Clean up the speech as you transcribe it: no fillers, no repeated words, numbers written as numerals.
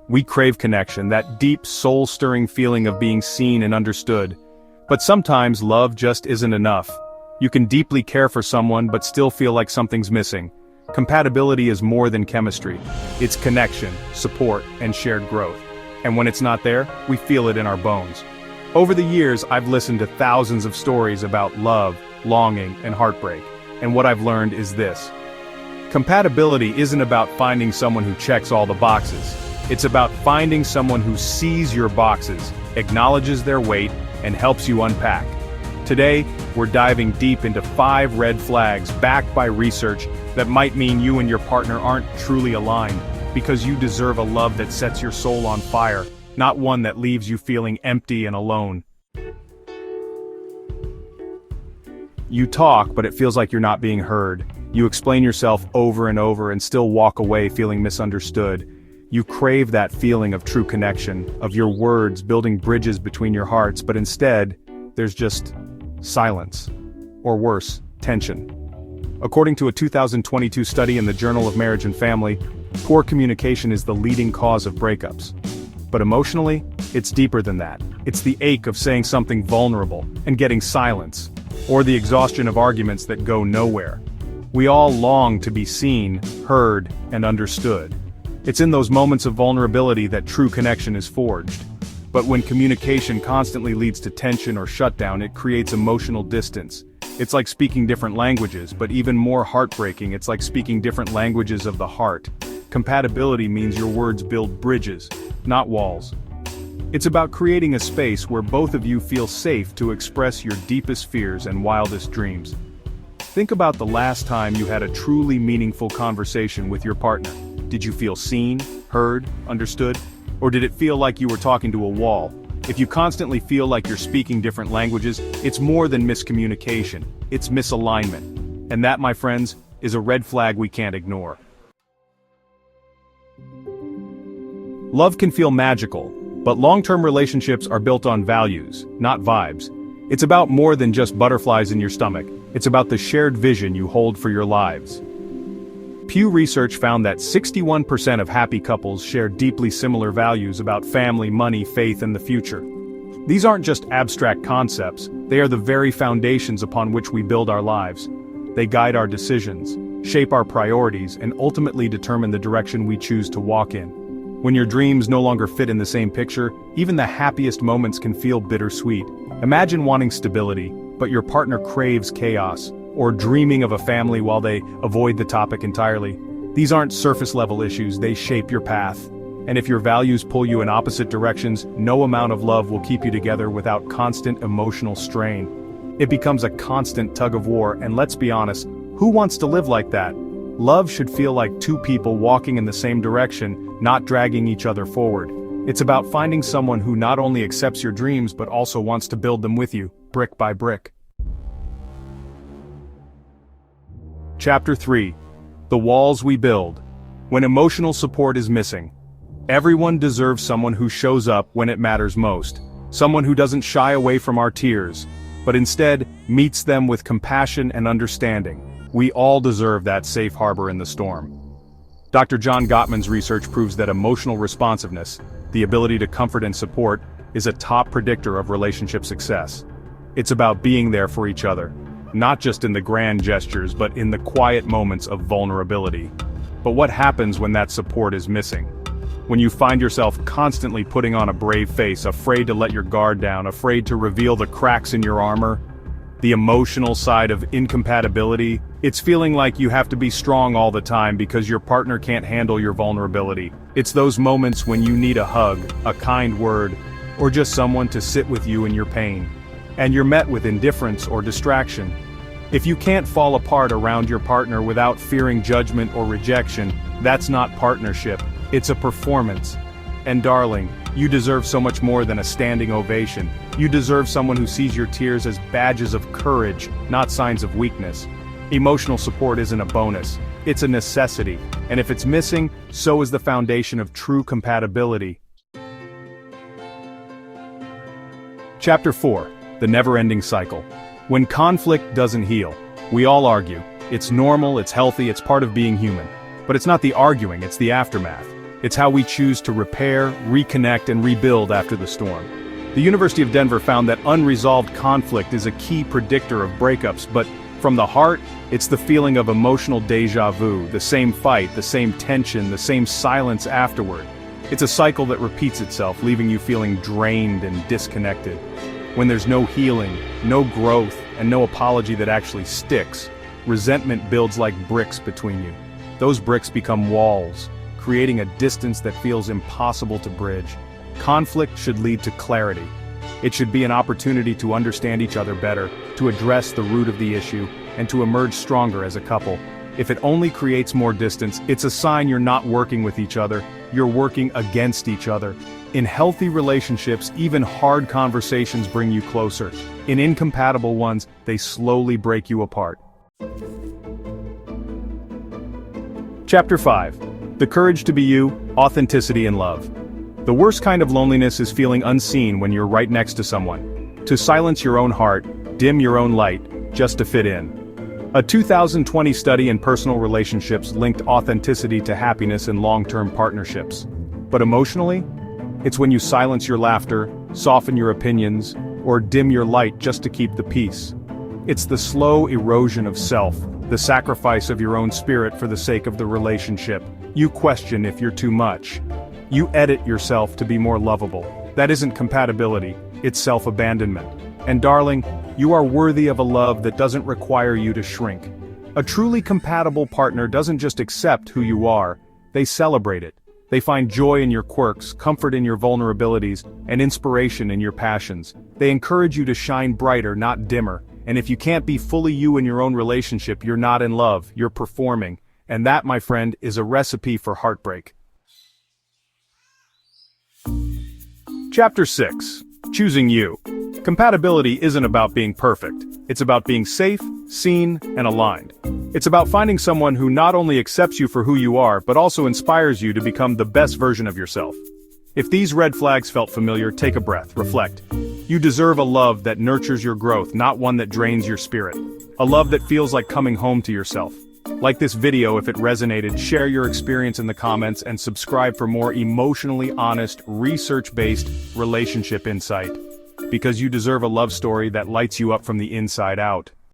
We crave connection, that deep, soul-stirring feeling of being seen and understood. But sometimes love just isn't enough. You can deeply care for someone but still feel like something's missing. Compatibility is more than chemistry. It's connection, support, and shared growth. And when it's not there, we feel it in our bones. Over the years, I've listened to thousands of stories about love, longing, and heartbreak. And what I've learned is this. Compatibility isn't about finding someone who checks all the boxes. It's about finding someone who sees your boxes, acknowledges their weight, and helps you unpack. Today, we're diving deep into 5 red flags backed by research that might mean you and your partner aren't truly aligned, because you deserve a love that sets your soul on fire, not one that leaves you feeling empty and alone. You talk, but it feels like you're not being heard. You explain yourself over and over and still walk away feeling misunderstood. You crave that feeling of true connection, of your words building bridges between your hearts, but instead, there's just silence. Or worse, tension. According to a 2022 study in the Journal of Marriage and Family, poor communication is the leading cause of breakups. But emotionally, it's deeper than that. It's the ache of saying something vulnerable and getting silence, or the exhaustion of arguments that go nowhere. We all long to be seen, heard, and understood. It's in those moments of vulnerability that true connection is forged. But when communication constantly leads to tension or shutdown, it creates emotional distance. It's like speaking different languages, but even more heartbreaking, it's like speaking different languages of the heart. Compatibility means your words build bridges, not walls. It's about creating a space where both of you feel safe to express your deepest fears and wildest dreams. Think about the last time you had a truly meaningful conversation with your partner. Did you feel seen, heard, understood? Or did it feel like you were talking to a wall? If you constantly feel like you're speaking different languages, it's more than miscommunication, it's misalignment. And that, my friends, is a red flag we can't ignore. Love can feel magical, but long-term relationships are built on values, not vibes. It's about more than just butterflies in your stomach. It's about the shared vision you hold for your lives. Pew Research found that 61% of happy couples share deeply similar values about family, money, faith, and the future. These aren't just abstract concepts, they are the very foundations upon which we build our lives. They guide our decisions, shape our priorities, and ultimately determine the direction we choose to walk in. When your dreams no longer fit in the same picture, even the happiest moments can feel bittersweet. Imagine wanting stability, but your partner craves chaos, or dreaming of a family while they avoid the topic entirely. These aren't surface-level issues, they shape your path. And if your values pull you in opposite directions, no amount of love will keep you together without constant emotional strain. It becomes a constant tug-of-war, and let's be honest, who wants to live like that? Love should feel like two people walking in the same direction, not dragging each other forward. It's about finding someone who not only accepts your dreams but also wants to build them with you, brick by brick. Chapter 3. The Walls We Build. When emotional support is missing. Everyone deserves someone who shows up when it matters most. Someone who doesn't shy away from our tears, but instead meets them with compassion and understanding. We all deserve that safe harbor in the storm. Dr. John Gottman's research proves that emotional responsiveness, the ability to comfort and support, is a top predictor of relationship success. It's about being there for each other. Not just in the grand gestures, but in the quiet moments of vulnerability. But what happens when that support is missing? When you find yourself constantly putting on a brave face, afraid to let your guard down, afraid to reveal the cracks in your armor? The emotional side of incompatibility, it's feeling like you have to be strong all the time because your partner can't handle your vulnerability. It's those moments when you need a hug, a kind word, or just someone to sit with you in your pain. And you're met with indifference or distraction. If you can't fall apart around your partner without fearing judgment or rejection, that's not partnership, it's a performance. And darling, you deserve so much more than a standing ovation. You deserve someone who sees your tears as badges of courage, not signs of weakness. Emotional support isn't a bonus, it's a necessity, and if it's missing, so is the foundation of true compatibility. Chapter 4. The Never-Ending Cycle. When conflict doesn't heal, we all argue. It's normal, it's healthy, it's part of being human. But it's not the arguing, it's the aftermath. It's how we choose to repair, reconnect, and rebuild after the storm. The University of Denver found that unresolved conflict is a key predictor of breakups, but from the heart, it's the feeling of emotional déjà vu, the same fight, the same tension, the same silence afterward. It's a cycle that repeats itself, leaving you feeling drained and disconnected. When there's no healing, no growth, and no apology that actually sticks, resentment builds like bricks between you. Those bricks become walls, creating a distance that feels impossible to bridge. Conflict should lead to clarity. It should be an opportunity to understand each other better, to address the root of the issue, and to emerge stronger as a couple. If it only creates more distance, it's a sign you're not working with each other, you're working against each other. In healthy relationships, even hard conversations bring you closer. In incompatible ones, they slowly break you apart. Chapter 5. The Courage to Be You, Authenticity and Love. The worst kind of loneliness is feeling unseen when you're right next to someone. To silence your own heart, dim your own light, just to fit in. A 2020 study in personal relationships linked authenticity to happiness in long-term partnerships. But emotionally, it's when you silence your laughter, soften your opinions, or dim your light just to keep the peace. It's the slow erosion of self, the sacrifice of your own spirit for the sake of the relationship. You question if you're too much. You edit yourself to be more lovable. That isn't compatibility, it's self-abandonment. And darling, you are worthy of a love that doesn't require you to shrink. A truly compatible partner doesn't just accept who you are, they celebrate it. They find joy in your quirks, comfort in your vulnerabilities, and inspiration in your passions. They encourage you to shine brighter, not dimmer. And if you can't be fully you in your own relationship, you're not in love, you're performing. And that, my friend, is a recipe for heartbreak. Chapter 6. Choosing You. Compatibility isn't about being perfect. It's about being safe, seen, and aligned. It's about finding someone who not only accepts you for who you are, but also inspires you to become the best version of yourself. If these red flags felt familiar, take a breath, reflect. You deserve a love that nurtures your growth, not one that drains your spirit. A love that feels like coming home to yourself. Like this video if it resonated, share your experience in the comments, and subscribe for more emotionally honest, research-based relationship insight. Because you deserve a love story that lights you up from the inside out.